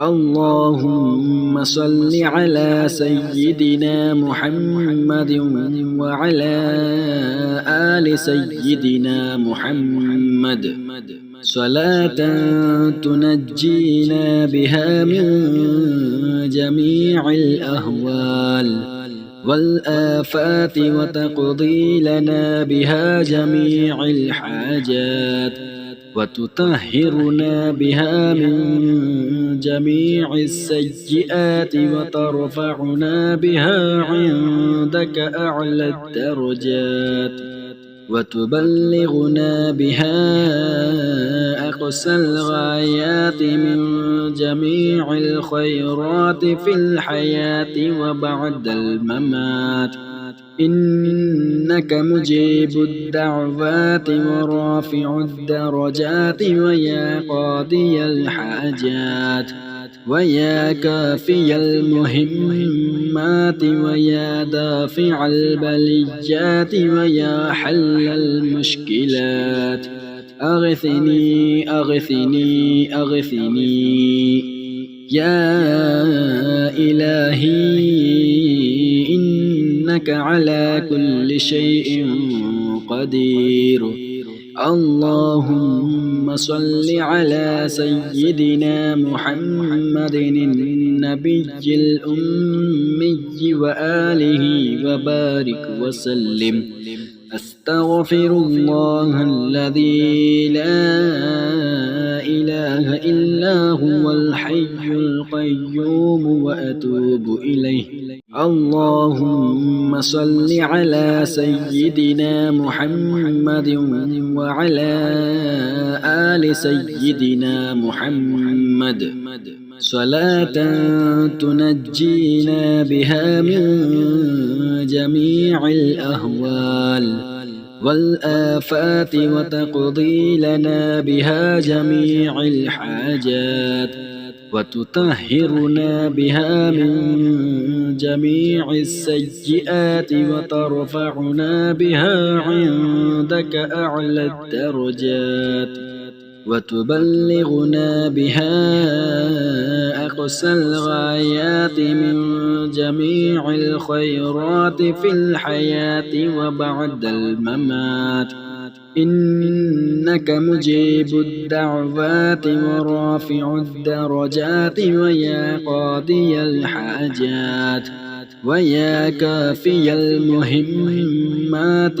اللهم صل على سيدنا محمد وعلى آل سيدنا محمد صلاة تنجينا بها من جميع الأهوال والآفات وتقضي لنا بها جميع الحاجات وتطهرنا بها من جميع السيئات وترفعنا بها عندك أعلى الدرجات وتبلغنا بها أقصى الغايات من جميع الخيرات في الحياة وبعد الممات إنك مجيب الدعوات ورافع الدرجات ويا قاضي الحاجات ويا كافي المهمات ويا دافع البليات ويا حل المشكلات أغثني أغثني أغثني يا إلهي إنك على كل شيء قدير. اللهم صل على سيدنا محمد النبي الأمي وآله وبارك وسلم. أستغفر الله الذي لا إله إلا هو الحي القيوم وأتوب إليه. اللهم صل على سيدنا محمد وعلى آل سيدنا محمد صلاة تنجينا بها من جميع الأهوال والآفات وتقضي لنا بها جميع الحاجات وتطهرنا بها من جميع السيئات وترفعنا بها عندك أعلى الدرجات وتبلغنا بها أقصى الغايات من جميع الخيرات في الحياة وبعد الممات إنك مجيب الدعوات ورافع الدرجات ويا قاضي الحاجات ويا كافي المهمات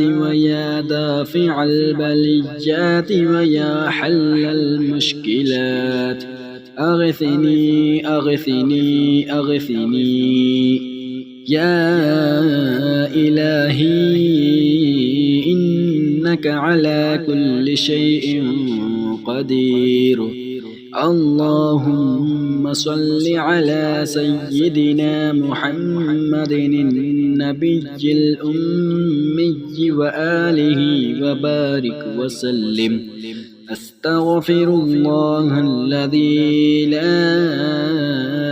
ويا دافع البليات ويا حل المشكلات أغثني أغثني أغثني يا إلهي إنك على كل شيء قدير. اللهم صل على سيدنا محمد النبي الأمي وآله وبارك وسلم. أستغفر الله الذي لا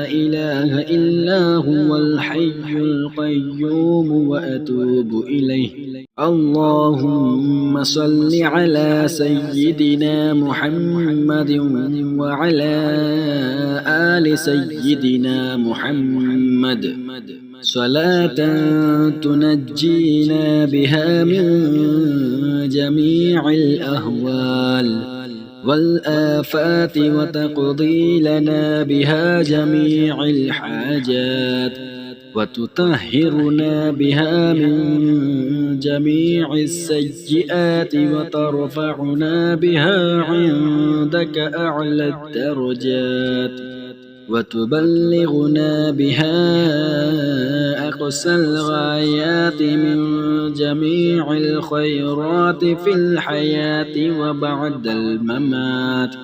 إله إلا هو الحي القيوم وأتوب إليه. اللهم صل على سيدنا محمد وعلى آل سيدنا محمد صلاة تنجينا بها من جميع الأهوال والآفات وتقضي لنا بها جميع الحاجات وتطهرنا بها من جميع السيئات وترفعنا بها عندك أعلى الدرجات وتبلغنا بها أقصى الغايات من جميع الخيرات في الحياة وبعد الممات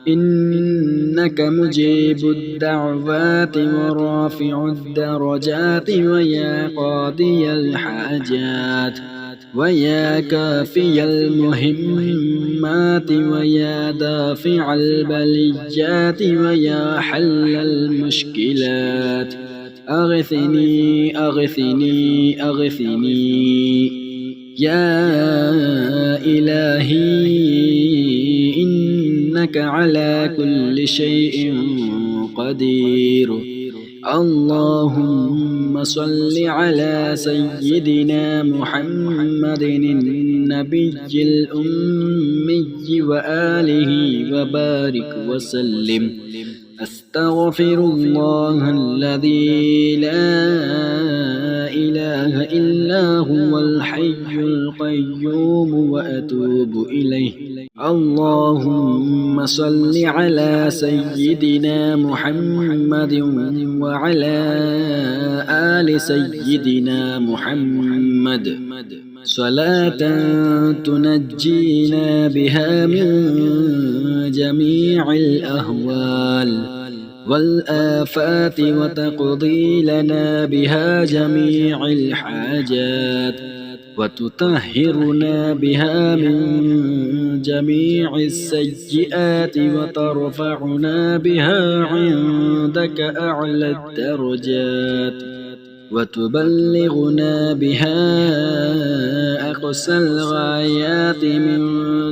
إنك مجيب الدعوات ورافع الدرجات ويا قاضي الحاجات ويا كافي المهمات ويا دافع البليات ويا حل المشكلات أغثني أغثني أغثني يا إلهي إنك على كل شيء قدير. اللهم صل على سيدنا محمد النبي الأمي وآله وبارك وسلم. أستغفر الله الذي لا إله إلا هو الحي القيوم وأتوب إليه. اللهم صل على سيدنا محمد وعلى آل سيدنا محمد صلاة تنجينا بها من جميع الأهوال والآفات وتقضي لنا بها جميع الحاجات وتطهرنا بها من جميع السيئات وترفعنا بها عندك أعلى الدرجات وتبلغنا بها أقصى الغايات من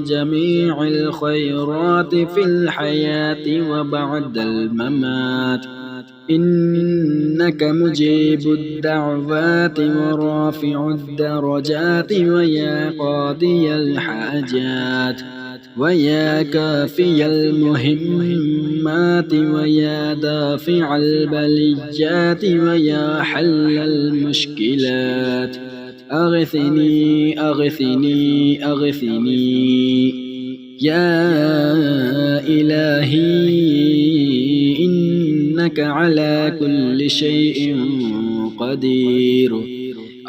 جميع الخيرات في الحياة وبعد الممات. إنك مجيب الدعوات ورافع الدرجات ويا قاضي الحاجات ويا كافي المهمات ويا دافع البليات ويا حل المشكلات. أغثني أغثني أغثني يا إلهي إنك على كل شيء قدير.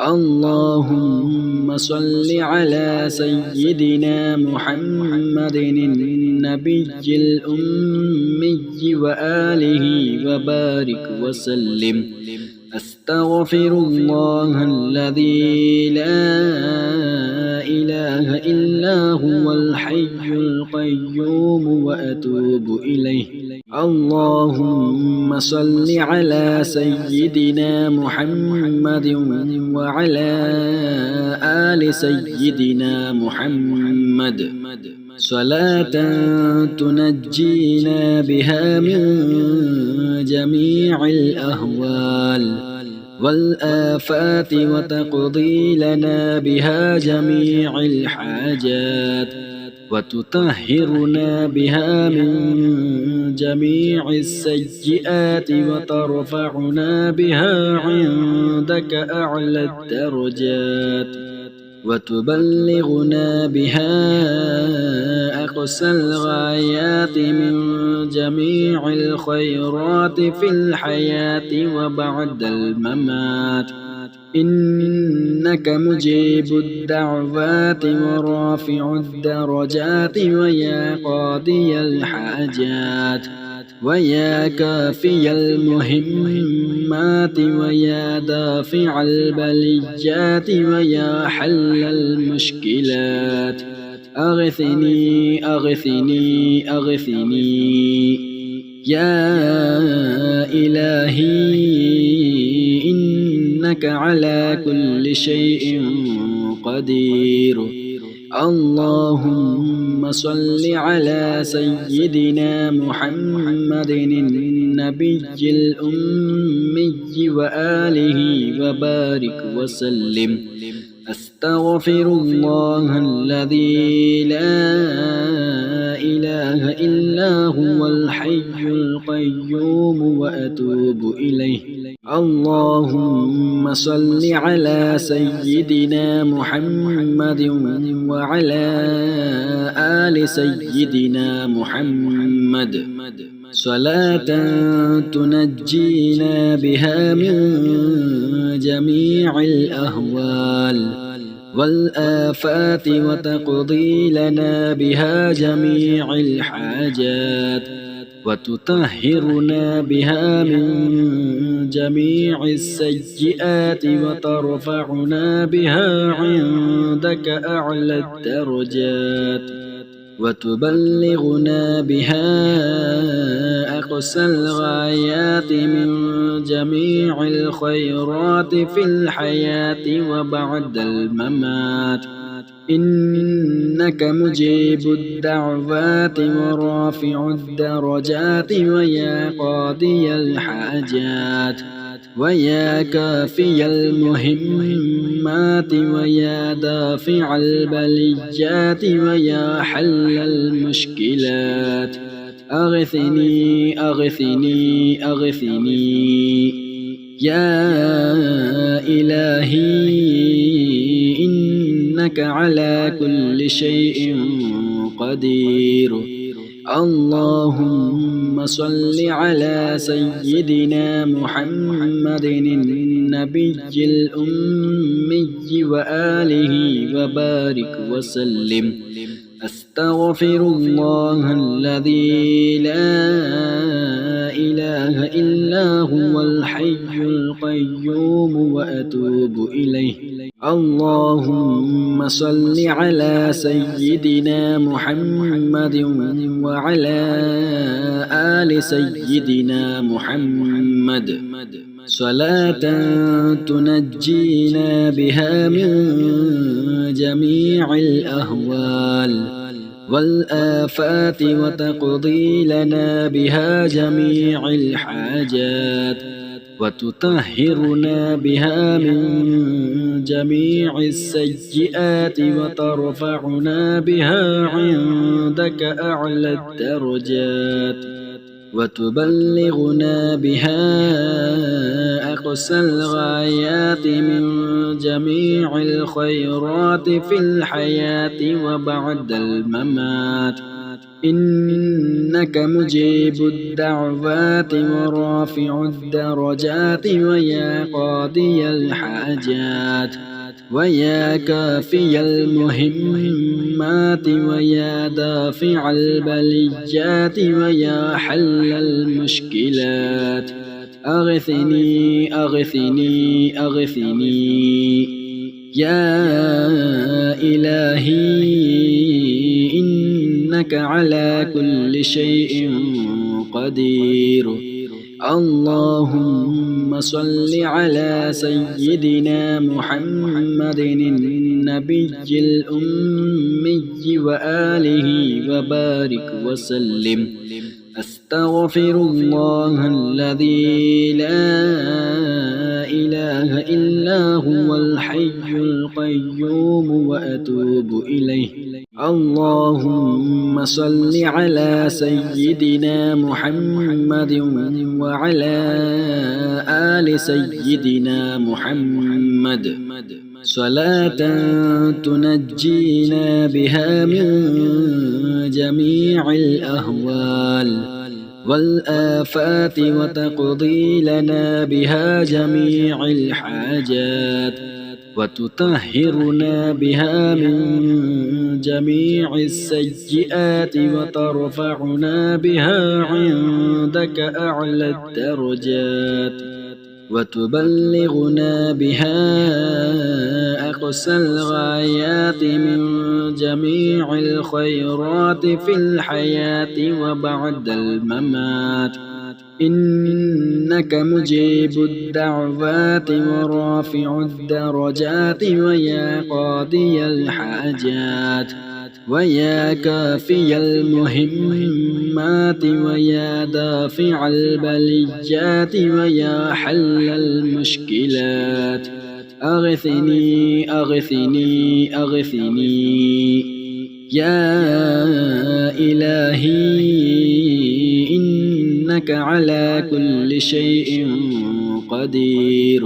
اللهم صل على سيدنا محمد النبي الأمي وآله وبارك وسلم. أستغفر الله الذي لا إله إلا هو الحي القيوم وأتوب إليه. اللهم صل على سيدنا محمد وعلى آل سيدنا محمد صلاة تنجينا بها من جميع الأهوال والآفات وتقضي لنا بها جميع الحاجات وتطهرنا بها من جميع السيئات وترفعنا بها عندك أعلى الدرجات وتبلغنا بها أقصى الغايات من جميع الخيرات في الحياة وبعد الممات. إنك مجيب الدعوات ورافع الدرجات ويا قاضي الحاجات ويا كافي المهمات ويا دافع البليات ويا حل المشكلات. أغثني أغثني أغثني يا إلهي إنك على كل شيء قدير. اللهم صل على سيدنا محمد النبي الأمي وآله وبارك وسلم. أستغفر الله الذي لا إله إلا هو الحي القيوم وأتوب إليه. اللهم صل على سيدنا محمد وعلى آل سيدنا محمد صلاة تنجينا بها من جميع الأهوال والآفات وتقضي لنا بها جميع الحاجات وتطهرنا بها من جميع السيئات وترفعنا بها عندك أعلى الدرجات وتبلغنا بها أقصى الغايات من جميع الخيرات في الحياة وبعد الممات. إنك مجيب الدعوات ورافع الدرجات ويا قاضي الحاجات ويا كافي المهمات ويا دافع البليات ويا حل المشكلات. أغثني أغثني أغثني يا إلهي إنك على كل شيء قدير. اللهم صل على سيدنا محمد النبي الأمي وآله وبارك وسلم. أستغفر الله الذي لا إله إلا هو الحي القيوم وأتوب إليه. اللهم صل على سيدنا محمد وعلى آل سيدنا محمد صلاة تنجينا بها من جميع الأهوال والآفات وتقضي لنا بها جميع الحاجات وتطهرنا بها من جميع السيئات وترفعنا بها عندك أعلى الدرجات وتبلغنا بها أقصى الغايات من جميع الخيرات في الحياة وبعد الممات. إنك مجيب الدعوات ورافع الدرجات ويا قاضي الحاجات ويا كافي المهمات ويا دافع البليات ويا حل المشكلات. أغثني أغثني أغثني يا إلهي إنك على كل شيء قدير. اللهم صل على سيدنا محمد النبي الأمي وآله وبارك وسلم. أستغفر الله الذي لا إله إلا هو الحي القيوم وأتوب إليه. اللهم صل على سيدنا محمد وعلى آل سيدنا محمد صلاة تنجينا بها من جميع الأهوال والآفات وتقضي لنا بها جميع الحاجات وتطهرنا بها من جميع السيئات وترفعنا بها عندك أعلى الدرجات وتبلغنا بها أقصى الغايات من جميع الخيرات في الحياة وبعد الممات. إنك مجيب الدعوات ورافع الدرجات ويا قاضي الحاجات ويا كافي المهمات ويا دافع البليات ويا حل المشكلات. أغثني أغثني أغثني يا إلهي إنك على كل شيء قدير.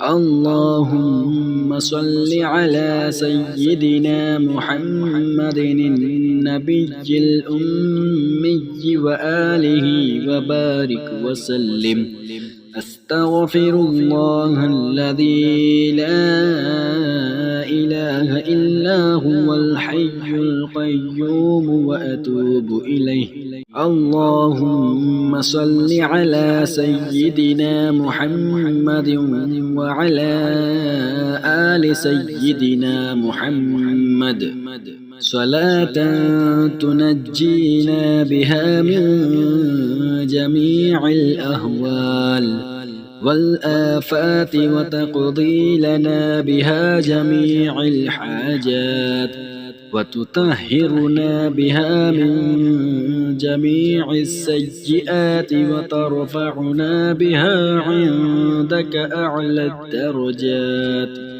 اللهم صل على سيدنا محمد النبي الأمي وآله وبارك وسلم. أستغفر الله الذي لا إله إلا هو الحي القيوم وأتوب إليه. اللهم صل على سيدنا محمد وعلى آل سيدنا محمد صلاة تنجينا بها من جميع الأهوال والآفات وتقضي لنا بها جميع الحاجات وتطهرنا بها من جميع السيئات وترفعنا بها عندك أعلى الدرجات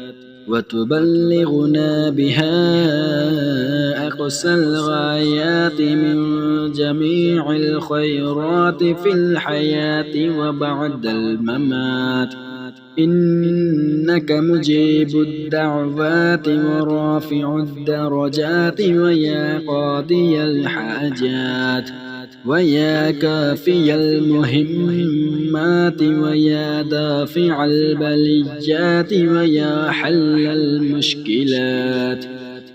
وتبلغنا بها أقصى الغايات من جميع الخيرات في الحياة وبعد الممات إنك مجيب الدعوات ورافع الدرجات ويا قاضي الحاجات ويا كافي المهمات ويا دافع البليات ويا حل المشكلات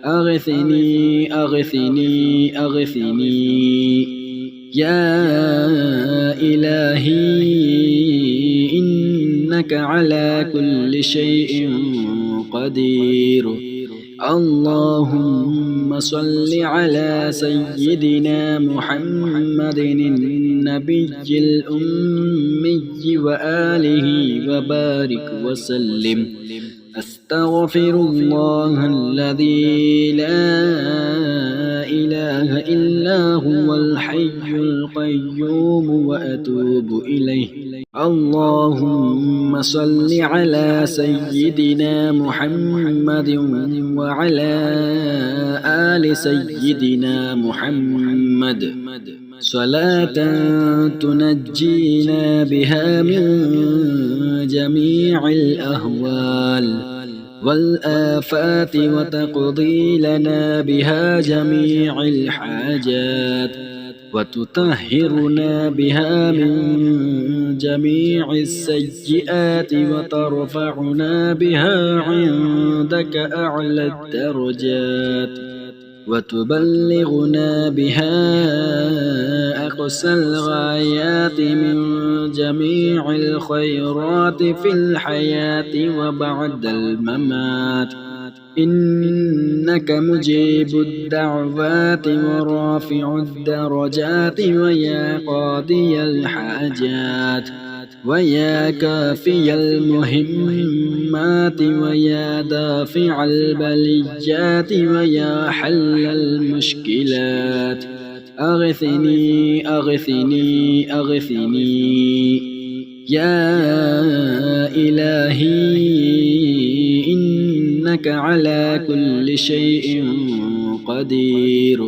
أغثني أغثني أغثني يا إلهي إنك على كل شيء قدير اللهم صل على سيدنا محمد النبي الأمي وآله وبارك وسلم أستغفر الله الذي لا إله إلا هو الحي القيوم وأتوب إليه اللهم صل على سيدنا محمد وعلى آل سيدنا محمد صلاة تنجينا بها من جميع الأهوال والآفات وتقضي لنا بها جميع الحاجات وتطهرنا بها من جميع السيئات وترفعنا بها عندك أعلى الدرجات وتبلغنا بها أقصى الغايات من جميع الخيرات في الحياة وبعد الممات إنك مجيب الدعوات ورافع الدرجات ويا قاضي الحاجات ويا كافي المهمات ويا دافع البليات ويا حل المشكلات أغثني أغثني أغثني يا إلهي إنك على كل شيء قدير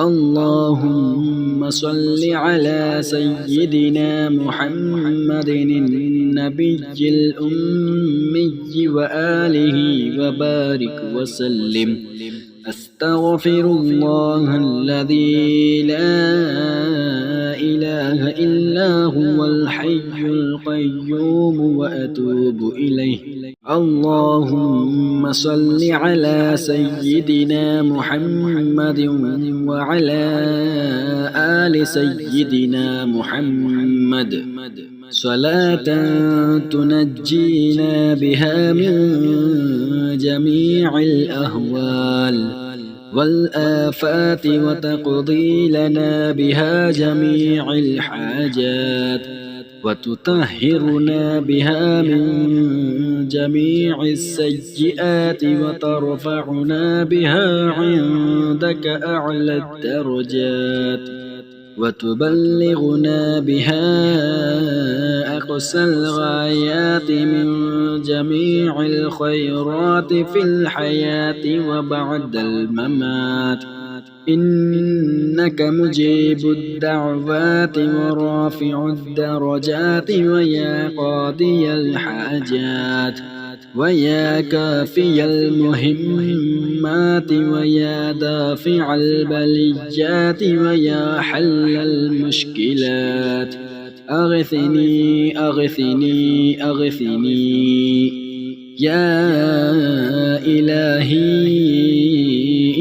اللهم صل على سيدنا محمد النبي الأمي وآله وبارك وسلم أستغفر الله الذي لا إله إلا هو الحي القيوم وأتوب إليه اللهم صل على سيدنا محمد وعلى آل سيدنا محمد صلاة تنجينا بها من جميع الأهوال والآفات وتقضي لنا بها جميع الحاجات وتطهرنا بها من جميع السيئات وترفعنا بها عندك أعلى الدرجات وتبلغنا بها أقصى الغايات من جميع الخيرات في الحياة وبعد الممات إنك مجيب الدعوات ورافع الدرجات ويا قاضي الحاجات ويا كافي المهمات ويا دافع البليات ويا حل المشكلات أغثني أغثني أغثني يا إلهي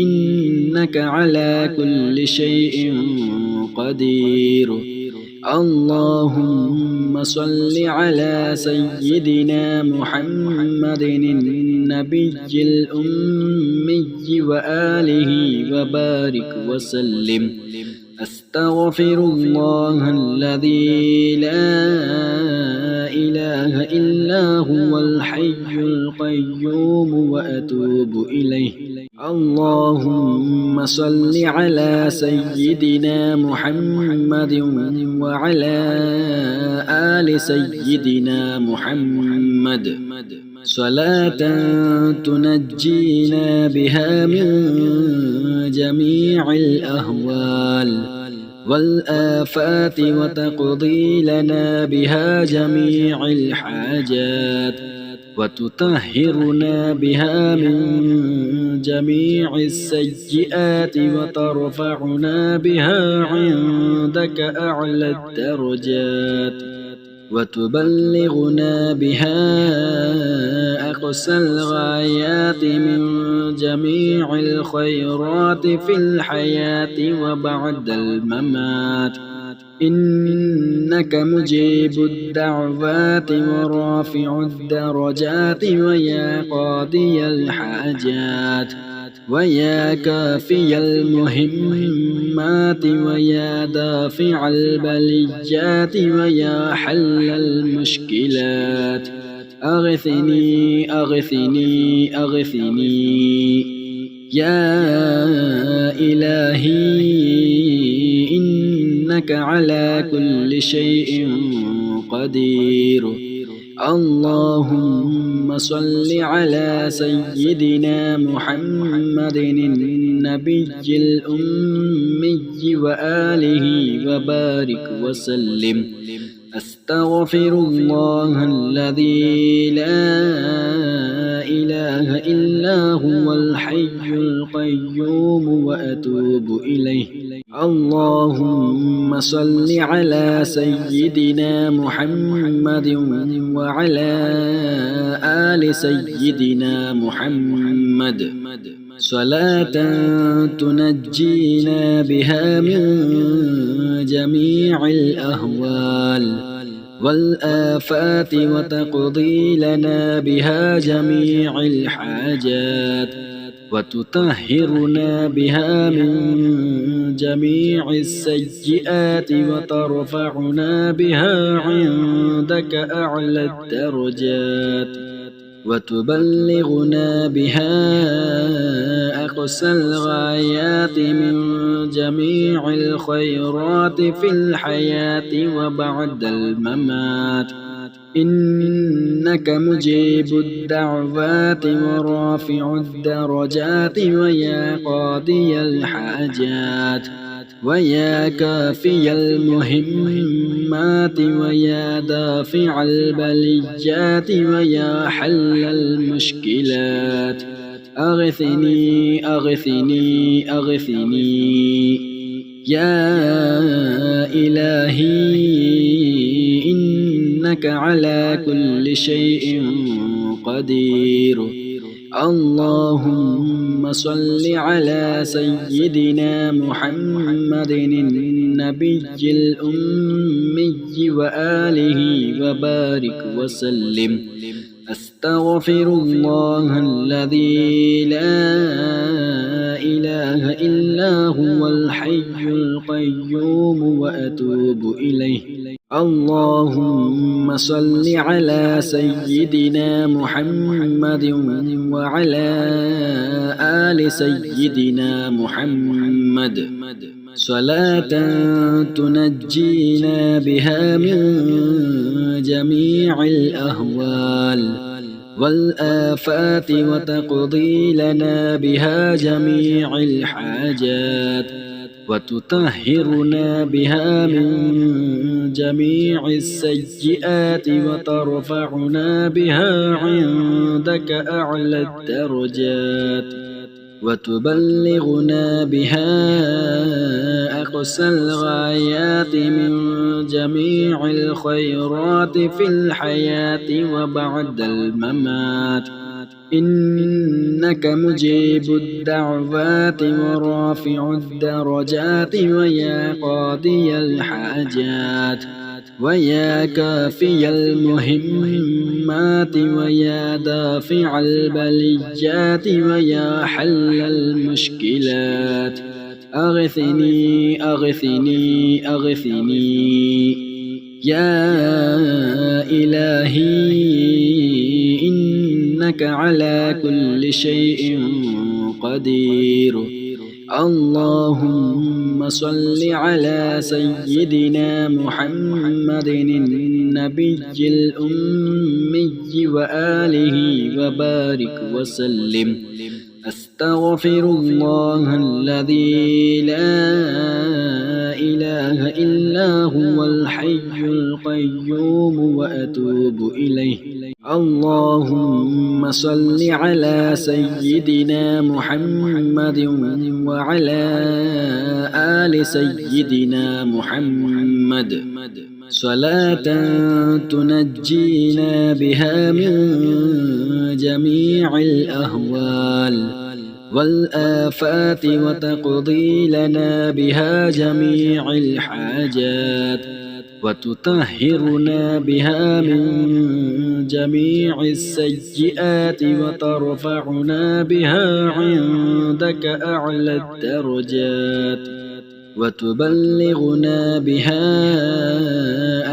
إنك على كل شيء قدير اللهم صل على سيدنا محمد النبي الأمي وآله وبارك وسلم. أستغفر الله الذي لا إله إلا هو الحي القيوم وأتوب إليه. اللهم صل على سيدنا محمد وعلى آل سيدنا محمد صلاة تنجينا بها من جميع الأهوال والآفات وتقضي لنا بها جميع الحاجات وتطهرنا بها من جميع السيئات وترفعنا بها عندك أعلى الدرجات وتبلغنا بها أقصى الغايات من جميع الخيرات في الحياة وبعد الممات. إنك مجيب الدعوات ورافع الدرجات ويا قاضي الحاجات ويا كافي المهمات ويا دافع البليات ويا حل المشكلات. أغثني أغثني أغثني يا إلهي إنك على كل شيء قدير. اللهم صل على سيدنا محمد النبي الأمي وآله وبارك وسلم. أستغفر الله الذي لا إله إلا هو الحي القيوم وأتوب إليه. اللهم صل على سيدنا محمد وعلى آل سيدنا محمد صلاة تنجينا بها من جميع الأهوال والآفات وتقضي لنا بها جميع الحاجات وتطهرنا بها من جميع السيئات وترفعنا بها عندك أعلى الدرجات وتبلغنا بها أقصى الغايات من جميع الخيرات في الحياة وبعد الممات. إنك مجيب الدعوات ورافع الدرجات ويا قاضي الحاجات ويا كافي المهمات ويا دافع البليات ويا حل المشكلات. أغثني أغثني أغثني يا إلهي إنك على كل شيء قدير. اللهم صل على سيدنا محمد النبي الأمي وآله وبارك وسلم. أستغفر الله الذي لا إله إلا هو الحي القيوم وأتوب إليه. اللهم صل على سيدنا محمد وعلى آل سيدنا محمد صلاة تنجينا بها من جميع الأهوال والآفات وتقضي لنا بها جميع الحاجات وتطهرنا بها من جميع السيئات وترفعنا بها عندك أعلى الدرجات وتبلغنا بها أقصى الغايات من جميع الخيرات في الحياة وبعد الممات. إنك مجيب الدعوات ورافع الدرجات ويا قاضي الحاجات ويا كافي المهمات ويا دافع البليات ويا حل المشكلات أغثني أغثني أغثني يا إلهي إنك على كل شيء قدير. اللهم صل على سيدنا محمد النبي الأمي وآله وبارك وسلم. أستغفر الله الذي لا إله إلا هو الحي القيوم وأتوب إليه. اللهم صل على سيدنا محمد وعلى آل سيدنا محمد صلاة تنجينا بها من جميع الأهوال والآفات وتقضي لنا بها جميع الحاجات وتطهرنا بها من جميع السيئات وترفعنا بها عندك أعلى الدرجات وتبلغنا بها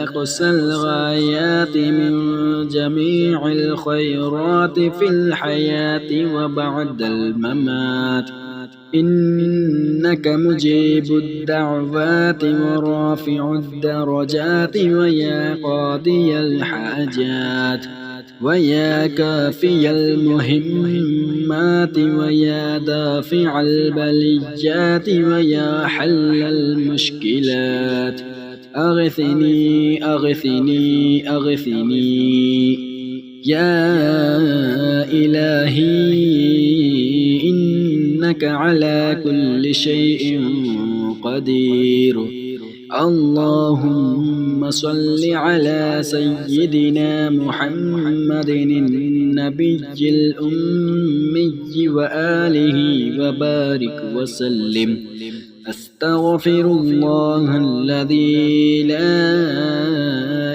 أقصى الغايات من جميع الخيرات في الحياة وبعد الممات. إنك مجيب الدعوات ورافع الدرجات ويا قاضي الحاجات ويا كافي المهمات ويا دافع البليات ويا حل المشكلات أغثني أغثني أغثني يا إلهي إنك على كل شيء قدير. اللهم صل على سيدنا محمد النبي الأمي وآله وبارك وسلم. أستغفر الله الذي لا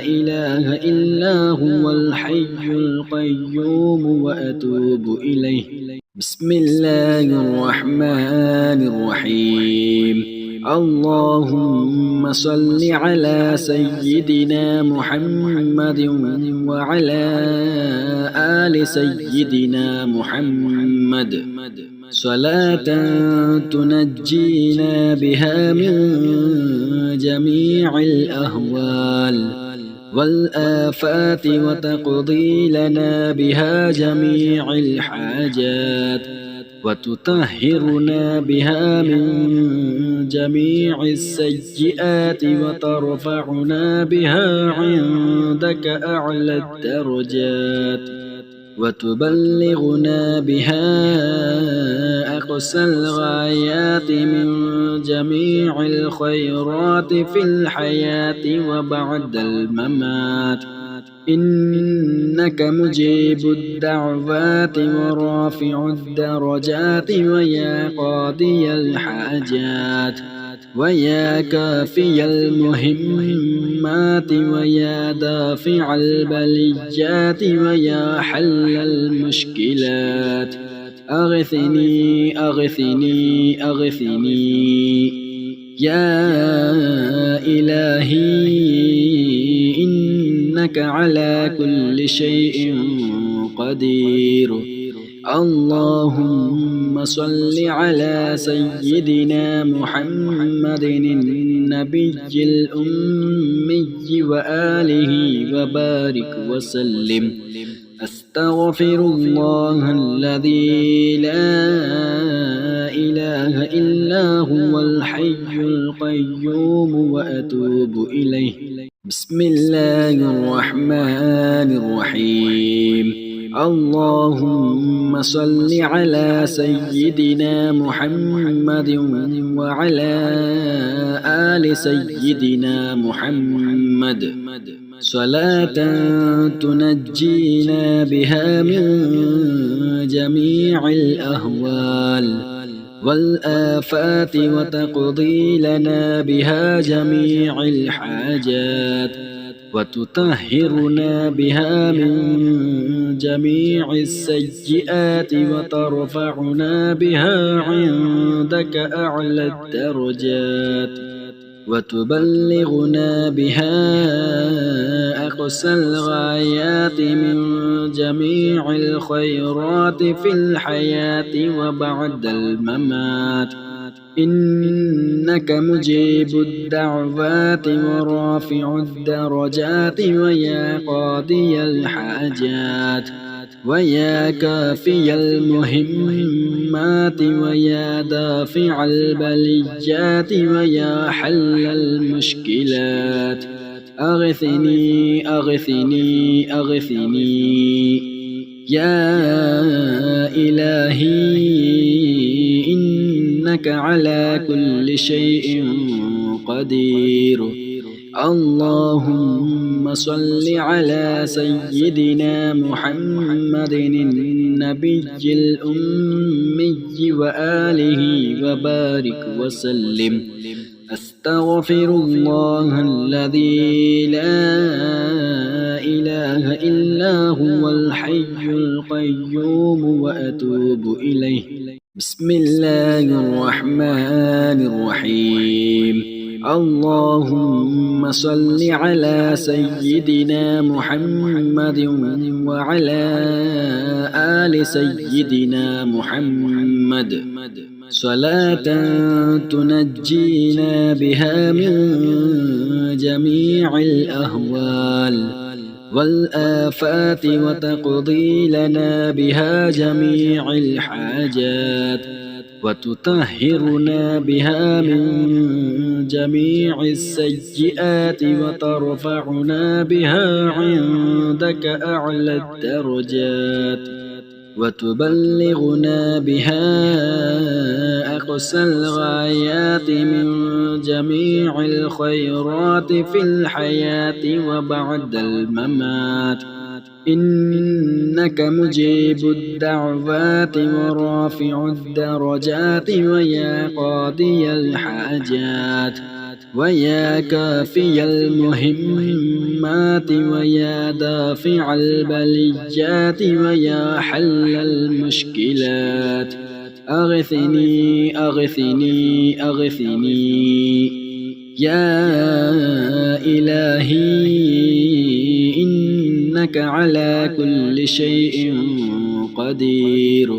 إله إلا هو الحي القيوم وأتوب إليه. بسم الله الرحمن الرحيم. اللهم صل على سيدنا محمد وعلى آل سيدنا محمد صلاة تنجينا بها من جميع الأهوال والآفات وتقضي لنا بها جميع الحاجات وتطهرنا بها من جميع السيئات وترفعنا بها عندك أعلى الدرجات وتبلغنا بها أقصى الغايات من جميع الخيرات في الحياة وبعد الممات. إنك مجيب الدعوات ورافع الدرجات ويا قاضي الحاجات ويا كافي المهمات ويا دافع البليات ويا حل المشكلات أغثني أغثني أغثني يا إلهي إنك على كل شيء قدير. اللهم صل على سيدنا محمد النبي الأمي وآله وبارك وسلم. أستغفر الله الذي لا إله إلا هو الحي القيوم وأتوب إليه. بسم الله الرحمن الرحيم. اللهم صل على سيدنا محمد وعلى آل سيدنا محمد صلاة تنجينا بها من جميع الأهوال والآفات وتقضي لنا بها جميع الحاجات وتطهرنا بها من جميع السيئات وترفعنا بها عندك أعلى الدرجات وتبلغنا بها أقصى الغايات من جميع الخيرات في الحياة وبعد الممات إنك مجيب الدعوات ورافع الدرجات ويا قاضي الحاجات ويا كافي المهمات ويا دافع البليات ويا حل المشكلات أغثني أغثني أغثني يا إلهي إنك على كل شيء قدير اللهم صل على سيدنا محمد النبي الأمي وآله وبارك وسلم أستغفر الله الذي لا إله إلا هو الحي القيوم وأتوب إليه بسم الله الرحمن الرحيم اللهم صل على سيدنا محمد وعلى آل سيدنا محمد صلاة تنجينا بها من جميع الأهوال والآفات وتقضي لنا بها جميع الحاجات وتطهرنا بها من جميع السيئات وترفعنا بها عندك أعلى الدرجات وتبلغنا بها أقصى الغايات من جميع الخيرات في الحياة وبعد الممات إنك مجيب الدعوات ورافع الدرجات ويا قاضي الحاجات ويا كافي المهمات ويا دافع البليات ويا حل المشكلات أغثني أغثني أغثني يا إلهي إنك على كل شيء قدير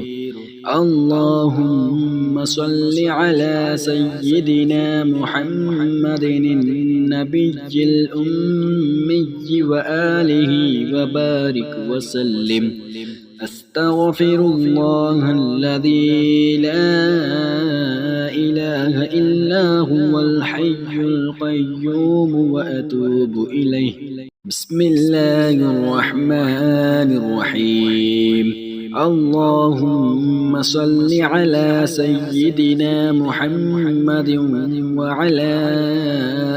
اللهم صل على سيدنا محمد النبي الأمي وآله وبارك وسلم أستغفر الله الذي لا إله إلا هو الحي القيوم وأتوب إليه بسم الله الرحمن الرحيم اللهم صل على سيدنا محمد وعلى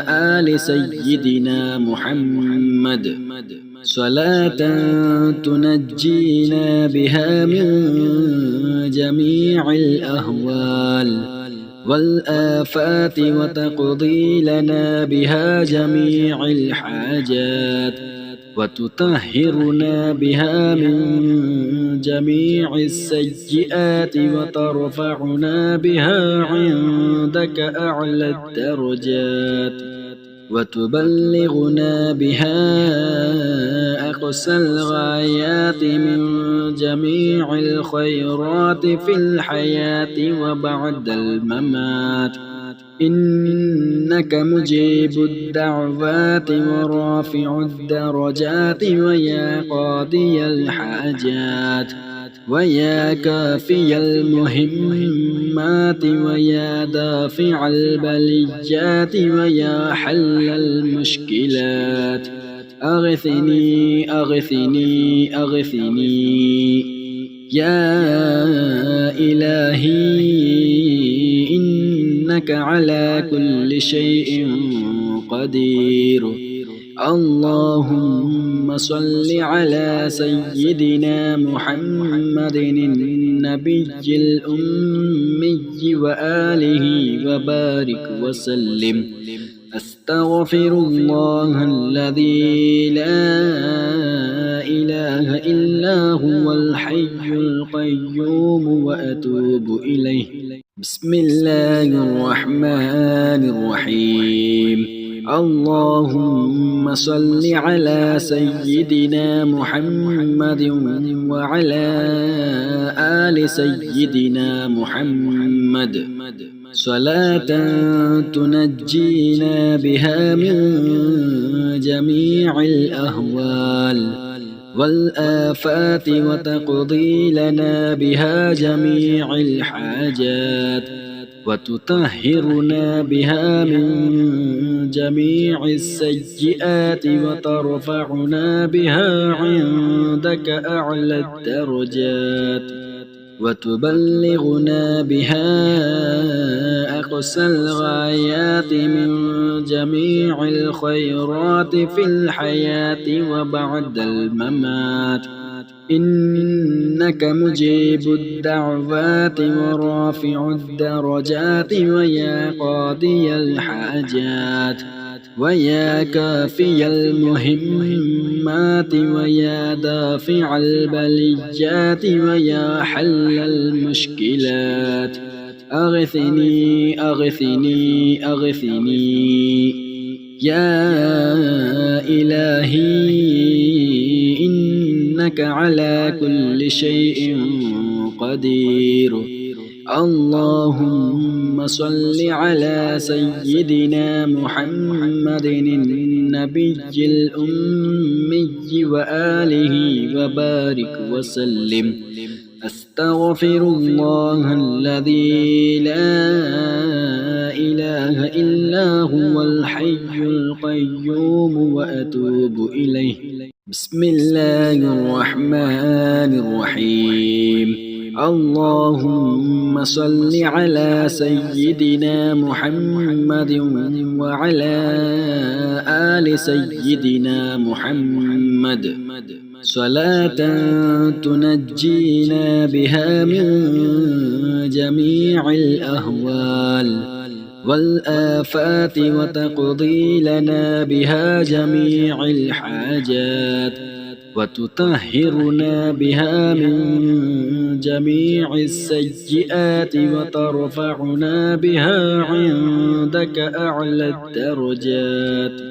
آل سيدنا محمد صلاة تنجينا بها من جميع الأهوال والآفات وتقضي لنا بها جميع الحاجات وتطهرنا بها من جميع السيئات وترفعنا بها عندك أعلى الدرجات وتبلغنا بها أقصى الغايات من جميع الخيرات في الحياة وبعد الممات إنك مجيب الدعوات ورافع الدرجات ويا قاضي الحاجات ويا كافي المهمات ويا دافع البليات ويا حل المشكلات أغثني أغثني أغثني يا إلهي إنك على كل شيء قدير اللهم صل على سيدنا محمد النبي الأمي وآله وبارك وسلم. أستغفر الله الذي لا إله إلا هو الحي القيوم وأتوب إليه. بسم الله الرحمن الرحيم. اللهم صل على سيدنا محمد وعلى آل سيدنا محمد صلاة تنجينا بها من جميع الأهوال والآفات وتقضي لنا بها جميع الحاجات وتطهرنا بها من جميع السيئات وترفعنا بها عندك أعلى الدرجات وتبلغنا بها أقصى الغايات من جميع الخيرات في الحياة وبعد الممات. إنك مجيب الدعوات ورافع الدرجات ويا قاضي الحاجات ويا كافي المهمات ويا دافع البليات ويا حل المشكلات. أغثني أغثني أغثني يا إلهي إنك على كل شيء قدير. اللهم صل على سيدنا محمد النبي الأمي وآله وبارك وسلم. أستغفر الله الذي لا إله إلا هو الحي القيوم وأتوب إليه. بسم الله الرحمن الرحيم. اللهم صل على سيدنا محمد وعلى آل سيدنا محمد صلاة تنجينا بها من جميع الأهوال والآفات وتقضي لنا بها جميع الحاجات وتطهرنا بها من جميع السيئات وترفعنا بها عندك أعلى الدرجات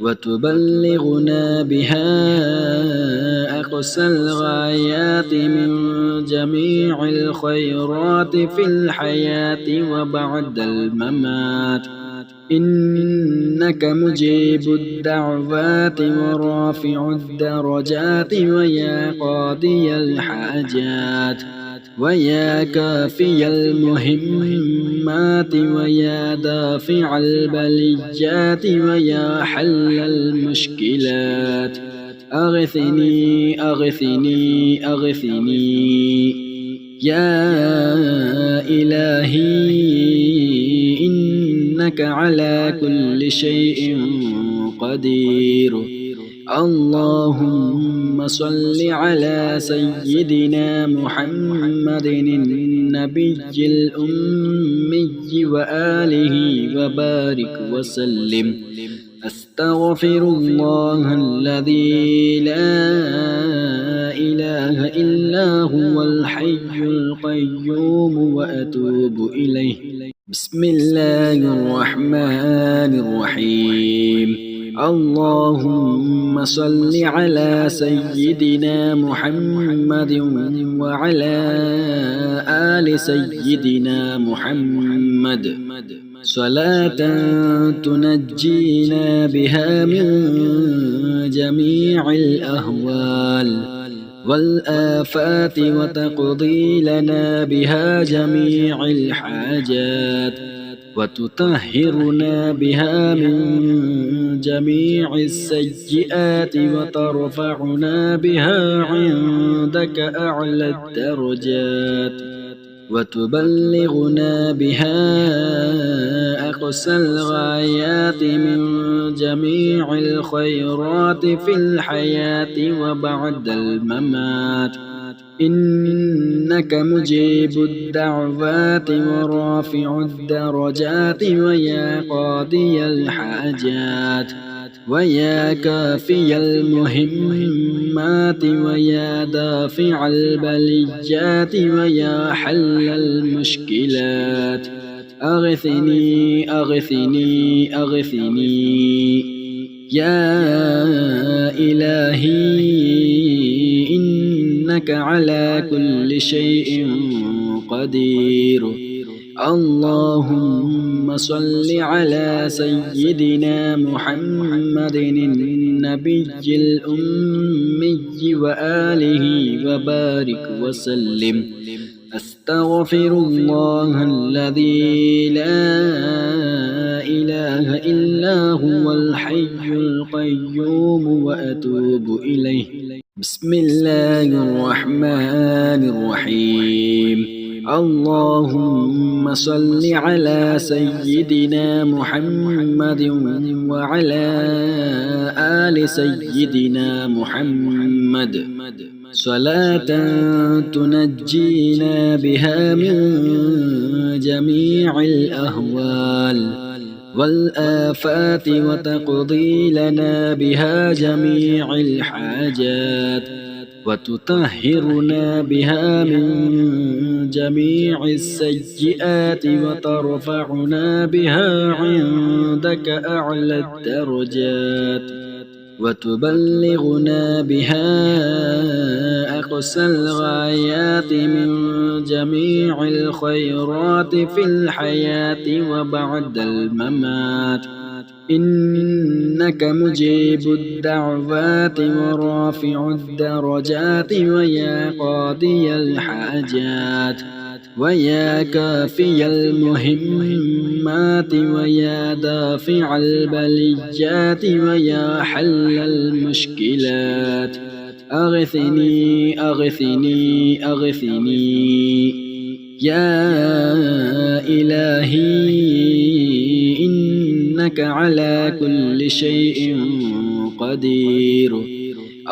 وتبلغنا بها أقصى الغايات من جميع الخيرات في الحياة وبعد الممات. إنك مجيب الدعوات ورافع الدرجات ويا قاضي الحاجات ويا كافي المهمات ويا دافع البليات ويا حل المشكلات. أغثني أغثني أغثني يا إلهي إنك على كل شيء قدير. اللهم صل على سيدنا محمد النبي الأمي وآله وبارك وسلم. أستغفر الله الذي لا إله إلا هو الحي القيوم وأتوب إليه. بسم الله الرحمن الرحيم. اللهم صل على سيدنا محمد وعلى آل سيدنا محمد صلاة تنجينا بها من جميع الأهوال والآفات وتقضي لنا بها جميع الحاجات وتطهرنا بها من جميع السيئات وترفعنا بها عندك أعلى الدرجات وتبلغنا بها أقصى الغايات من جميع الخيرات في الحياة وبعد الممات. إنك مجيب الدعوات ورافع الدرجات ويا قاضي الحاجات ويا كافي المهمات ويا دافع البليات ويا حل المشكلات. أغثني أغثني أغثني يا إلهي إنك على كل شيء قدير. اللهم صل على سيدنا محمد النبي الأمي وآله وبارك وسلم. أستغفر الله الذي لا إله إلا هو الحي القيوم وأتوب إليه. بسم الله الرحمن الرحيم. اللهم صل على سيدنا محمد وعلى آل سيدنا محمد صلاة تنجينا بها من جميع الأهوال والآفات وتقضي لنا بها جميع الحاجات وتطهرنا بها من جميع السيئات وترفعنا بها عندك أعلى الدرجات وتبلغنا بها أقصى الغايات من جميع الخيرات في الحياة وبعد الممات. إنك مجيب الدعوات ورافع الدرجات ويا قاضي الحاجات ويا كافي المهمات ويا دافع البليات ويا حل المشكلات. أغثني أغثني أغثني يا إلهي إنك على كل شيء قدير.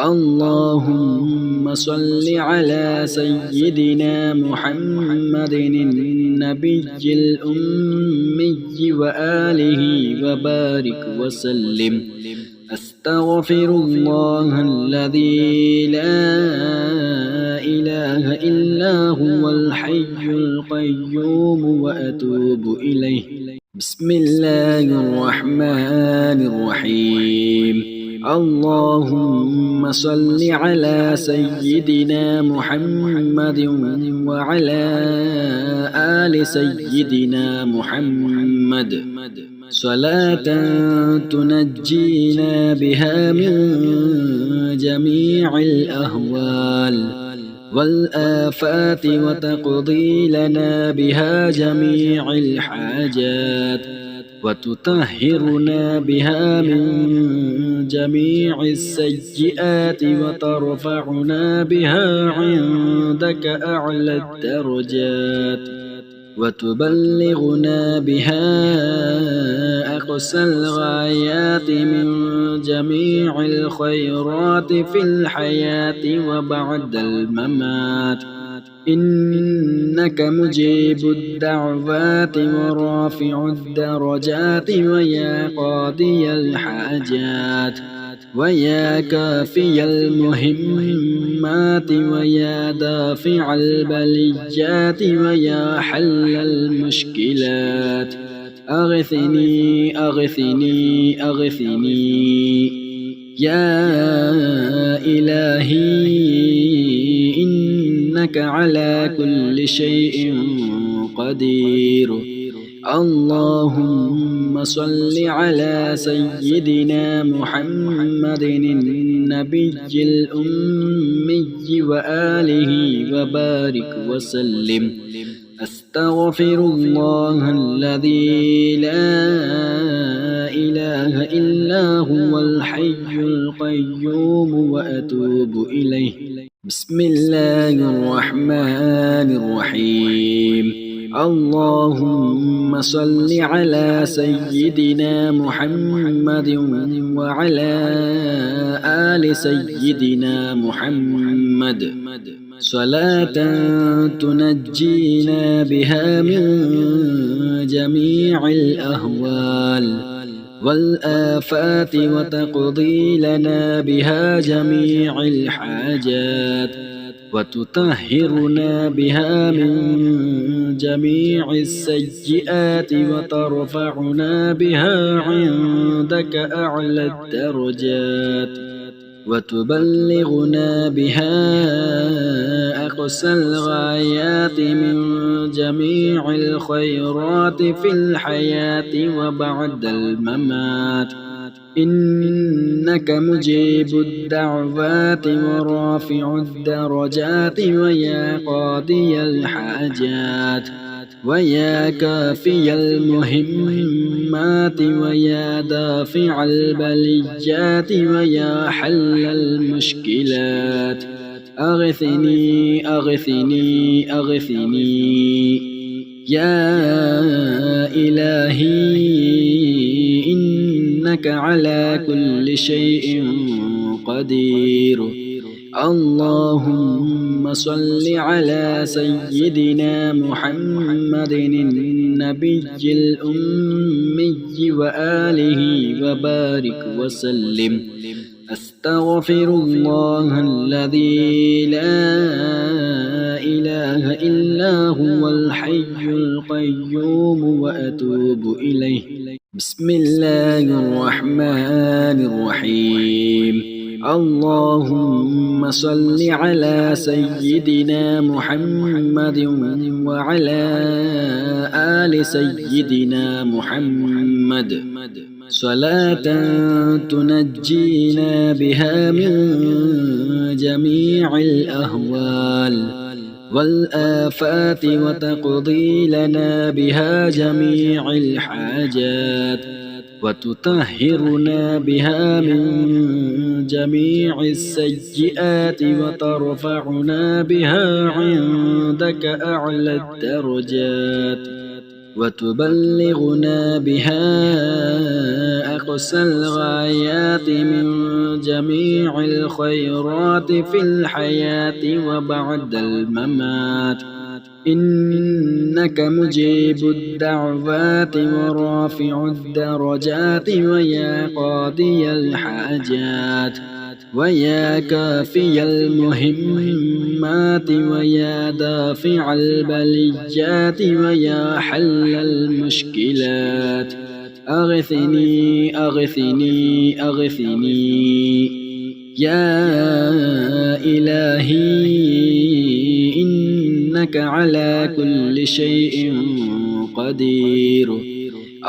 اللهم صل على سيدنا محمد النبي الأمي وآله وبارك وسلم. أستغفر الله الذي لا إله إلا هو الحي القيوم وأتوب إليه. بسم الله الرحمن الرحيم. اللهم صل على سيدنا محمد وعلى آل سيدنا محمد صلاة تنجينا بها من جميع الأهوال والآفات وتقضي لنا بها جميع الحاجات وتطهرنا بها من جميع السيئات وترفعنا بها عندك أعلى الدرجات وتبلغنا بها أقصى الغايات من جميع الخيرات في الحياة وبعد الممات. إنك مجيب الدعوات ورافع الدرجات ويا قاضي الحاجات ويا كافي المهمات ويا دافع البليات ويا حل المشكلات. أغثني أغثني أغثني يا إلهي إنك على كل شيء قدير. اللهم صل على سيدنا محمد النبي الأمي وآله وبارك وسلم. أستغفر الله الذي لا إله إلا هو الحي القيوم وأتوب إليه. بسم الله الرحمن الرحيم اللهم صل على سيدنا محمد وعلى آل سيدنا محمد صلاة تنجينا بها من جميع الأهوال والآفات وتقضي لنا بها جميع الحاجات وتطهرنا بها من جميع السيئات وترفعنا بها عندك أعلى الدرجات وتبلغنا بها أقصى الغايات من جميع الخيرات في الحياة وبعد الممات إنك مجيب الدعوات ورافع الدرجات ويا قاضي الحاجات ويا كافي المهمات ويا دافع البليات ويا حل المشكلات أغثني أغثني أغثني يا إلهي إنك على كل شيء قدير اللهم صل على سيدنا محمد النبي الأمي وآله وبارك وسلم أستغفر الله الذي لا إله إلا هو الحي القيوم وأتوب إليه بسم الله الرحمن الرحيم اللهم صل على سيدنا محمد وعلى آل سيدنا محمد صلاة تنجينا بها من جميع الأهوال والآفات وتقضي لنا بها جميع الحاجات وتطهرنا بها من جميع السيئات وترفعنا بها عندك أعلى الدرجات وتبلغنا بها أقصى الغايات من جميع الخيرات في الحياة وبعد الممات إنك مجيب الدعوات ورافع الدرجات ويا قاضي الحاجات ويا كافي المهمات ويا دافع البليات ويا حل المشكلات أغثني أغثني أغثني يا إلهي إنك على كل شيء قدير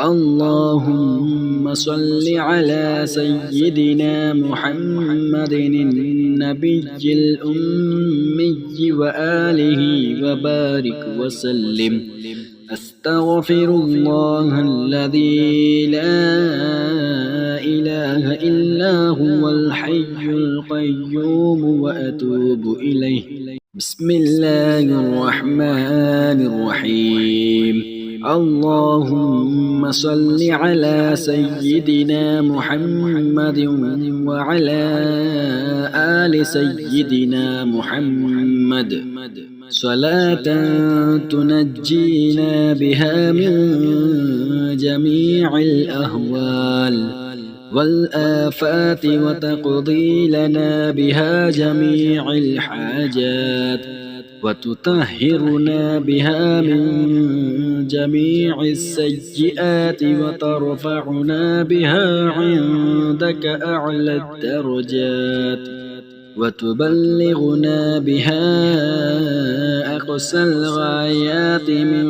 اللهم صل على سيدنا محمد النبي الأمي وآله وبارك وسلم أستغفر الله الذي لا إله إلا هو الحي القيوم وأتوب إليه بسم الله الرحمن الرحيم اللهم صل على سيدنا محمد وعلى آل سيدنا محمد صلاة تنجينا بها من جميع الأهوال والآفات وتقضي لنا بها جميع الحاجات وتطهرنا بها من جميع السيئات وترفعنا بها عندك أعلى الدرجات وتبلغنا بها أقصى الغايات من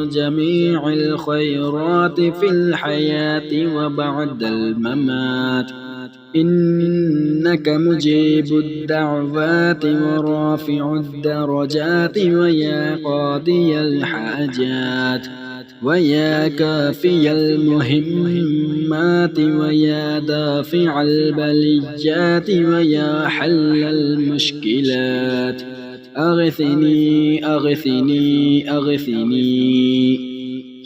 جميع الخيرات في الحياة وبعد الممات إنك مجيب الدعوات ورافع الدرجات ويا قاضي الحاجات ويا كافي المهمات المهمات ويا دافع البليات ويا حل المشكلات أغثني أغثني أغثني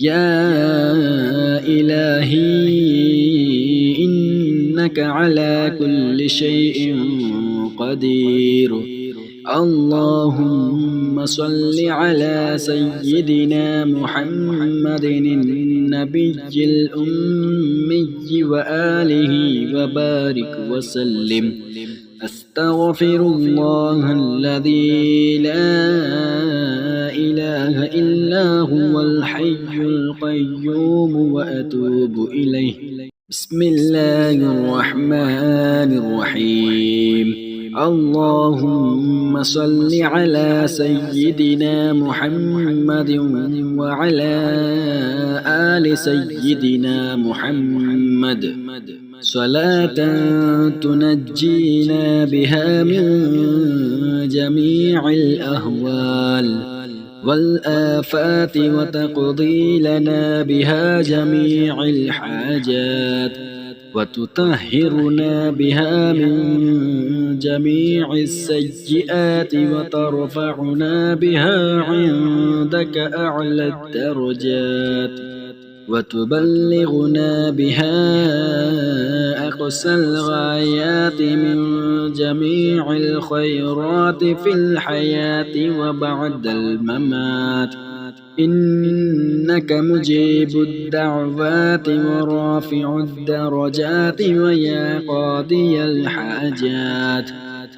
يا إلهي إنك على كل شيء قدير. اللهم صل على سيدنا محمد النبي الأمي وآله وبارك وسلم. أستغفر الله الذي لا إله إلا هو الحي القيوم وأتوب إليه. بسم الله الرحمن الرحيم. اللهم صل على سيدنا محمد وعلى آل سيدنا محمد صلاة تنجينا بها من جميع الأهوال والآفات وتقضي لنا بها جميع الحاجات وتطهرنا بها من جميع السيئات وترفعنا بها عندك أعلى الدرجات وتبلغنا بها أقصى الغايات من جميع الخيرات في الحياة وبعد الممات. إنك مجيب الدعوات ورافع الدرجات ويا قاضي الحاجات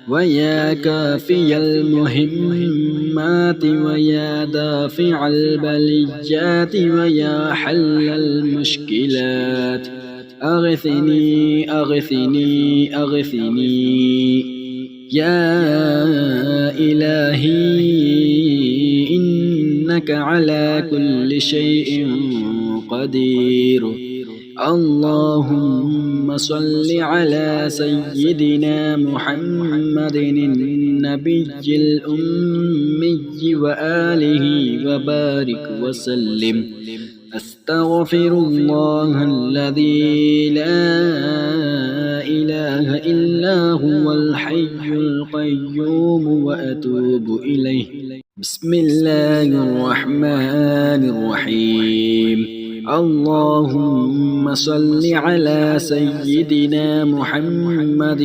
ويا كافي المهمات ويا دافع البليات ويا حل المشكلات أغثني أغثني أغثني يا إلهي إنك على كل شيء قدير. اللهم صل على سيدنا محمد النبي الأمي وآله وبارك وسلم. أستغفر الله الذي لا إله إلا هو الحي القيوم وأتوب إليه. بسم الله الرحمن الرحيم. اللهم صل على سيدنا محمد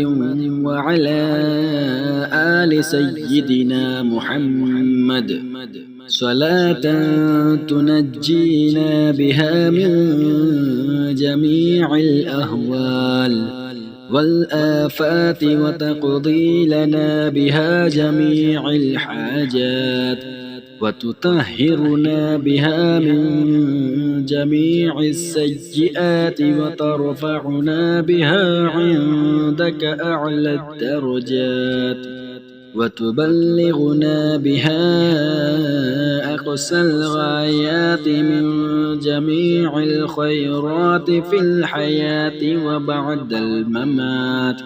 وعلى آل سيدنا محمد صلاة تنجينا بها من جميع الأهوال والآفات وتقضي لنا بها جميع الحاجات وتطهرنا بها من جميع السيئات وترفعنا بها عندك أعلى الدرجات وتبلغنا بها أقصى الغايات من جميع الخيرات في الحياة وبعد الممات.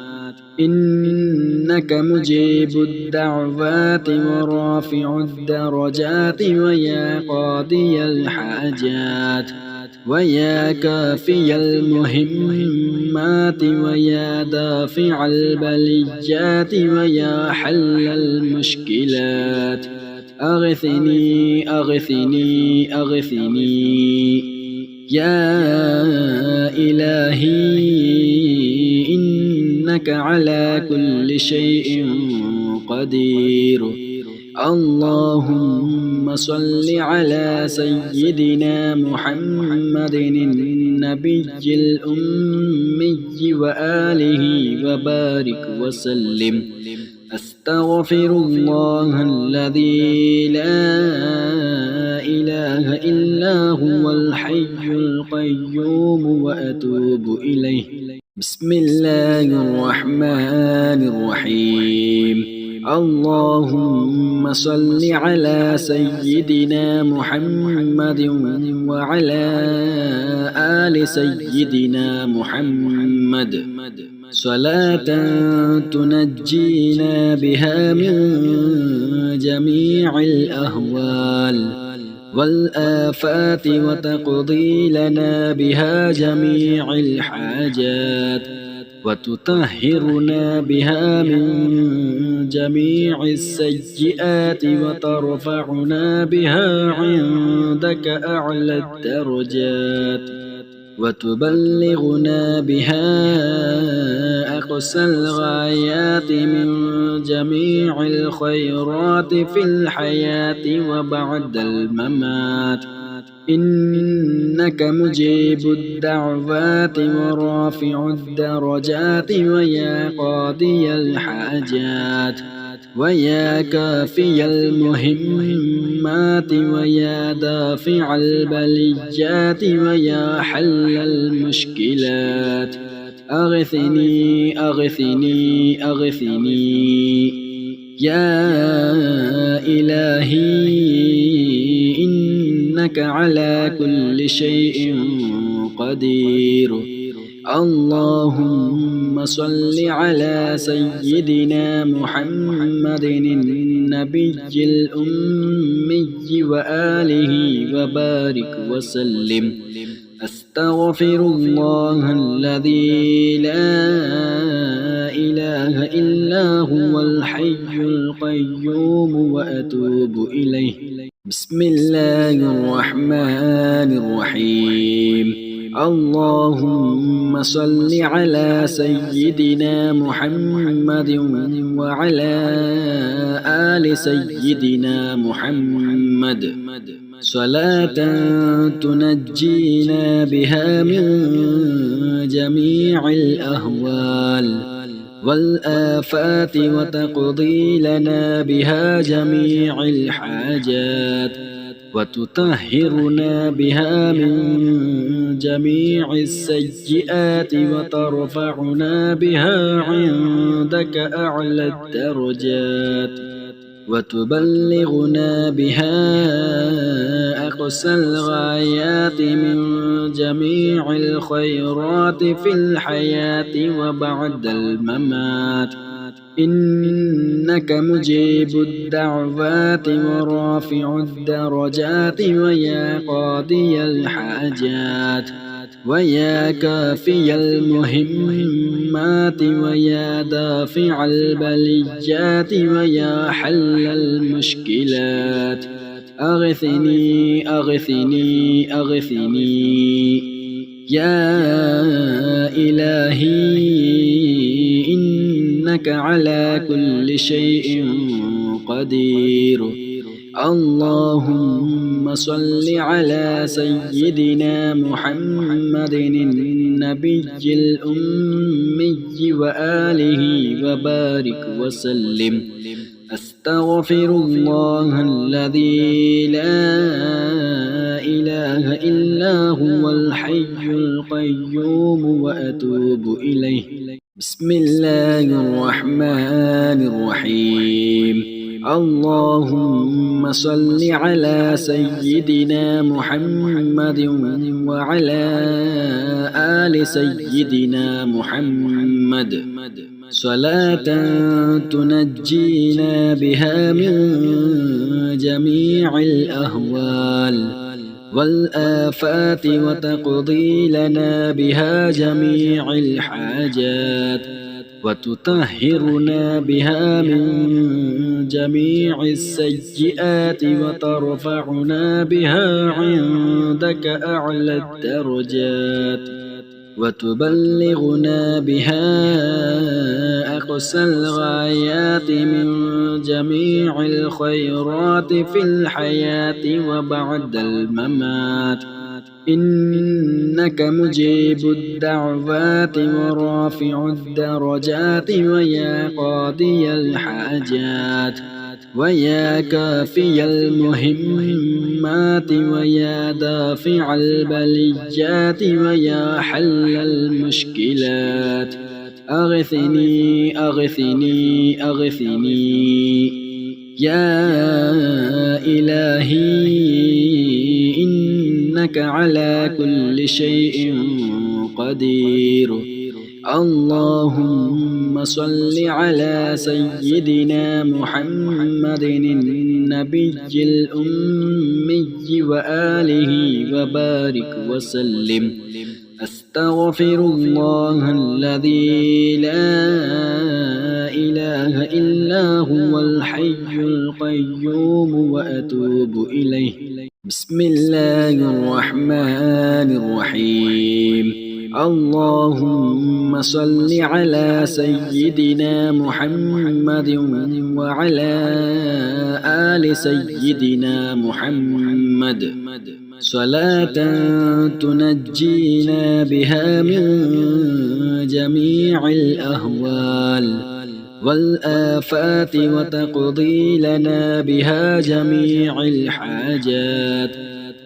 إنك مجيب الدعوات ورافع الدرجات ويا قاضي الحاجات ويا كافي المهمات ويا دافع البليات ويا حل المشكلات أغثني أغثني أغثني يا إلهي إنك على كل شيء قدير. اللهم صل على سيدنا محمد النبي الأمي وآله وبارك وسلم. أستغفر الله الذي لا إله إلا هو الحي القيوم وأتوب إليه. بسم الله الرحمن الرحيم. اللهم صل على سيدنا محمد وعلى آل سيدنا محمد صلاة تنجينا بها من جميع الأهوال والآفات وتقضي لنا بها جميع الحاجات وتطهرنا بها من جميع السيئات وترفعنا بها عندك أعلى الدرجات وتبلغنا بها أقصى الغايات من جميع الخيرات في الحياة وبعد الممات إنك مجيب الدعوات ورافع الدرجات ويا قاضي الحاجات ويا كافي المهمات ويا دافع البليات ويا حل المشكلات أغثني أغثني أغثني يا إلهي إنك على كل شيء قدير اللهم صل على سيدنا محمد النبي الأمي وآله وبارك وسلم أستغفر الله الذي لا إله إلا هو الحي القيوم وأتوب إليه بسم الله الرحمن الرحيم اللهم صل على سيدنا محمد وعلى آل سيدنا محمد صلاة تنجينا بها من جميع الأهوال والآفات وتقضي لنا بها جميع الحاجات وتطهرنا بها من جميع السيئات وترفعنا بها عندك أعلى الدرجات وتبلغنا بها أقصى الغايات من جميع الخيرات في الحياة وبعد الممات إنك مجيب الدعوات ورافع الدرجات ويا قاضي الحاجات ويا كافي المهمات ويا دافع البليات ويا حل المشكلات أغثني أغثني أغثني يا إلهي إنك على كل شيء قدير اللهم صل على سيدنا محمد النبي الأمي وآله وبارك وسلم أستغفر الله الذي لا إله إلا هو الحي القيوم وأتوب إليه بسم الله الرحمن الرحيم اللهم صل على سيدنا محمد وعلى آل سيدنا محمد صلاة تنجينا بها من جميع الأهوال والآفات وتقضي لنا بها جميع الحاجات وتطهرنا بها من جميع السيئات وترفعنا بها عندك أعلى الدرجات وتبلغنا بها أقصى الغايات من جميع الخيرات في الحياة وبعد الممات إنك مجيب الدعوات ورافع الدرجات ويا قاضي الحاجات ويا كافي المهمات ويا دافع البليات ويا حل المشكلات أغثني أغثني أغثني يا إلهي إنك على كل شيء قدير اللهم صل على سيدنا محمد النبي الأمي وآله وبارك وسلم. أستغفر الله الذي لا إله إلا هو الحي القيوم وأتوب إليه. بسم الله الرحمن الرحيم. اللهم صل على سيدنا محمد وعلى آل سيدنا محمد صلاة تنجينا بها من جميع الأهوال والآفات وتقضي لنا بها جميع الحاجات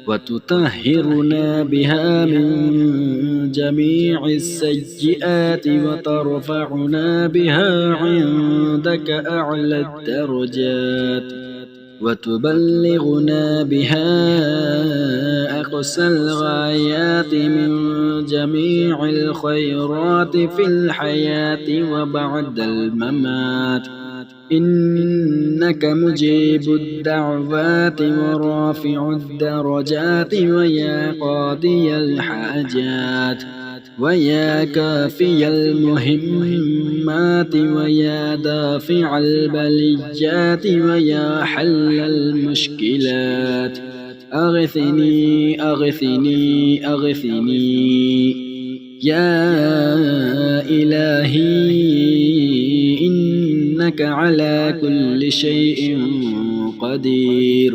وتطهرنا بها من جميع السيئات وترفعنا بها عندك أعلى الدرجات وتبلغنا بها أقصى الغايات من جميع الخيرات في الحياة وبعد الممات. إنك مجيب الدعوات ورافع الدرجات ويا قاضي الحاجات ويا كافي المهمات ويا دافع البليات ويا حل المشكلات. أغثني أغثني أغثني يا إلهي إنك على كل شيء قدير.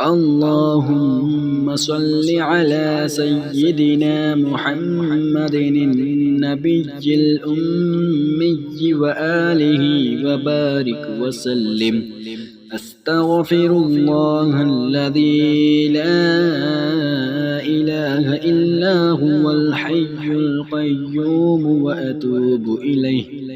اللهم صل على سيدنا محمد النبي الأمي وآله وبارك وسلم. أستغفر الله الذي لا إله إلا هو الحي القيوم وأتوب إليه.